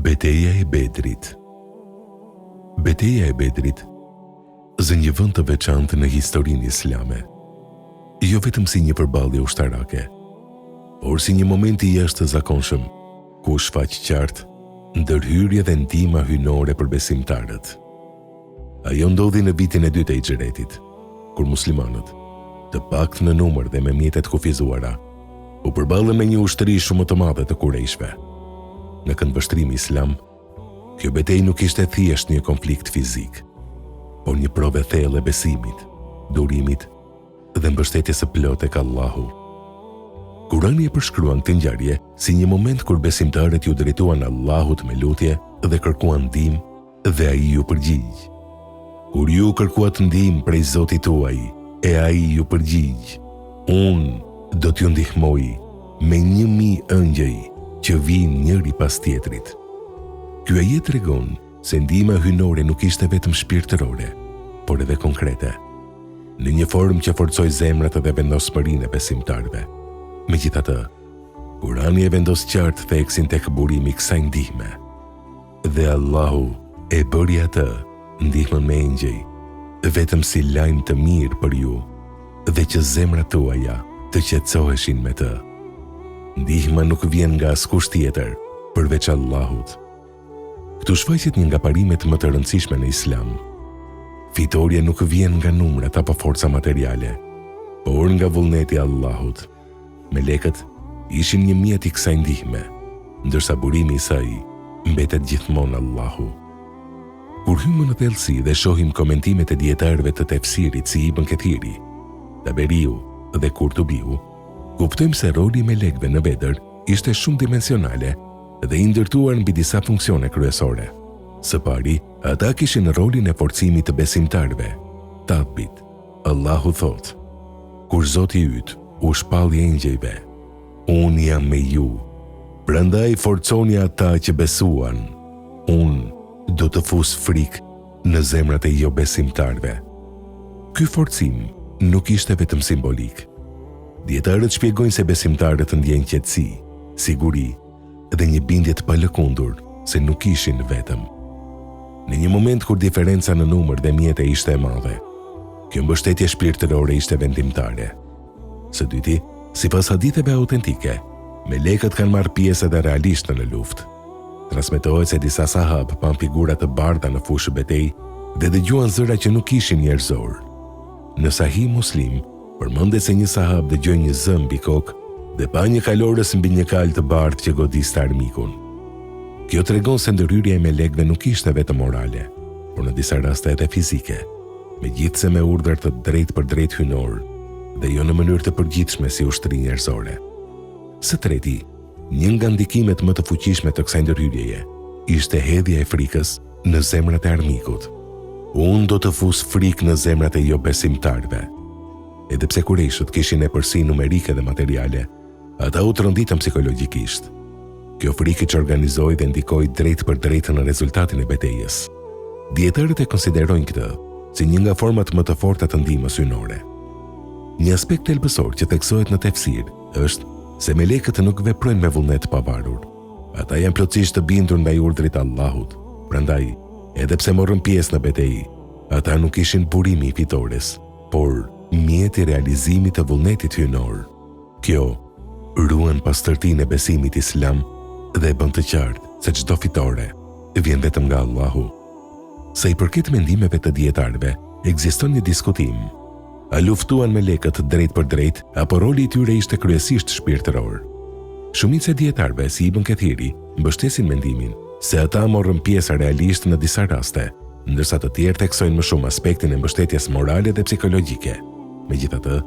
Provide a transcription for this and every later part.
Betejë e Bedrit. Betejë e Bedrit zë një vend të veçantë në historinë islame, jo vetëm si një përballje ushtarake, por si një moment i jashtëzakonshëm ku shfaq qartë ndërhyrje dhe ndihma hyjnore për besimtarët. Ajo ndodhi në vitin e 2 të Hijretit, kur muslimanët, të paktën në numër dhe me mjetet kufizuara, u përballën me një ushtri shumë të madhe të Kurejshve. Në këndvështrimi islam, kjo betejë nuk ishte thjesht një konflikt fizik, por një provë thellë e besimit, durimit dhe mbështetjes së plotë tek Allahu. Kurani e përshkruan këtë ngjarje si një moment kur besimtarët ju drejtuan Allahut me lutje dhe kërkuan ndihmë dhe ai ju përgjigj. Kur ju kërkuat ndihmë prej Zotit tuaj e ai ju përgjigj, unë do t'ju ndihmoj me 1000 ëngjëj që vinë njëri pas tjetrit. Ky ajet tregon se ndihma hyjnore nuk ishte vetëm shpirtërore, por edhe konkrete, në një formë që forcoi zemrat dhe vendosmërinë e besimtarëve. Megjithatë, Kurani e vendos qartë theksin tek burimi i kësaj ndihme. Dhe Allahu e bëri atë ndihmën me engjëj, vetëm si lajm të mirë për ju, dhe që zemrat tuaja të qetësoheshin me të. Ndihma nuk vjen nga askush tjetër përveç Allahut. Këtu shfaqet një nga parimet më të rëndësishme në Islam. Fitoria nuk vjen nga numrat apo forca materiale, por nga vullneti i Allahut. Melekët ishin një mjet i kësaj ndihme, ndërsa burimi i saj mbetet gjithmonë Allahu. Kur hymë në thellësi dhe shohim komentimet e dietarëve të tefsirit si Ibn Kathiri, Taberiu dhe Kurtubiu, kuptojmë se roli i melekëve në Bedër ishte shumë dimensionale dhe i ndërtuar mbi disa funksione kryesore. Së pari, ata kishin rolin e forcimit të besimtarëve. Tatbit, Allahu thot: kur Zoti yt u shpalli engjëjve, unë jam me ju, prandaj forconi ata që besuan, unë do të fus frikë në zemrat e jo besimtarëve. Ky forcim nuk ishte vetëm simbolik. Dietarët shpjegojnë se besimtarët ndjejnë qetësi, siguri dhe një bindje të palëkundur se nuk ishin vetëm. Në një moment kur diferenca në numër dhe mjete ishte e madhe, kjo mbështetje shpirtërore ishte vendimtare. Së dyti, sipas haditheve autentike, melekët kanë marrë pjesë edhe realisht në luftë. Transmetohet se disa sahabë pan figura të bardha në fushë betejë dhe dëgjuan zëra që nuk ishin njerëzor. Në Sahih Muslim, përmendet se një sahab dëgjoi një zë mbi kokë dhe pa një kalorës mbi një kalë të bardhë që godiste armikun. Kjo tregon se ndërhyrja e melekëve nuk ishte vetëm morale, por në disa raste edhe fizike, megjithse me urdhër të drejtë për drejtë hyjnor dhe jo në mënyrë të përgjithshme si ushtri njerëzore. Së treti, një nga ndikimet më të fuqishme të kësaj ndërhyrjeje ishte hedhja e frikës në zemrat e armikut. Unë do të fus frikë në zemrat e jo besimtarëve. Edhe pse Kurejshët kishin epërsi numerike dhe materiale, ata u tronditën psikologjikisht. Kjo frikë që organizoi dhe ndikoi drejt për drejtë në rezultatin e betejës. Dietarët e konsiderojnë këtë si një nga format më të forta të ndihmës hyjnore. Një aspekt thelbësor që theksohet në tefsir është se melekët nuk veprojnë me vullnet të pavarur. Ata janë plotësisht të bindur ndaj urdhrit të Allahut. Prandaj, edhe pse morën pjesë në betejë, ata nuk ishin burimi i fitores, por mjeti realizimit të vullnetit hyjnor. Kjo ruan pastërtinë e besimit islam dhe bën të qartë se çdo fitore vjen vetëm nga Allahu. Sa i përket mendimeve të dietarëve, ekziston një diskutim. A luftuan melekët drejt për drejt apo roli i tyre ishte kryesisht shpirtëror? Shumica e dietarëve si Ibn Kathiri mbështesin mendimin se ata morën pjesë realisht në disa raste, ndërsa të tjerë theksojnë më shumë aspektin e mbështetjes morale dhe psikologjike. Megjithatë,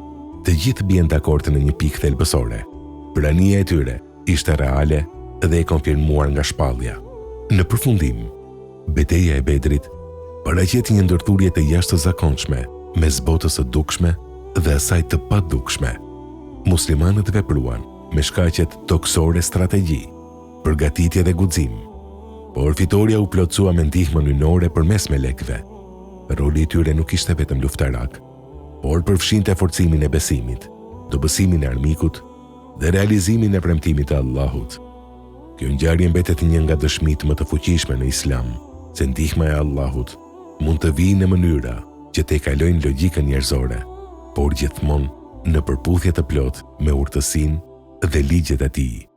të gjithë bien dakord në një pikë thelbësore. Prania e tyre ishte reale dhe e konfirmuar nga shpallja. Në përfundim, betejë e Bedrit paraqet një ndërthurje të jashtëzakonshme mes botës së dukshme dhe asaj të padukshme. Muslimanët vepruan me shkaqet toksore strategji, përgatitje dhe guxim, por fitoria u plotësua me ndihmën hyjnore përmes melekëve. Roli i tyre nuk ishte vetëm luftarak, por përfshinte forcimin e besimit, dobësimin e armikut dhe realizimin e premtimit të Allahut. Kjo ngjarje mbetet një nga dëshmitë më të fuqishme në Islam, se ndihma e Allahut mund të vijë në mënyra që te kalojnë logjikën njerëzore, por gjithmonë në përputhje të plot me urtësinë dhe ligjet e tij.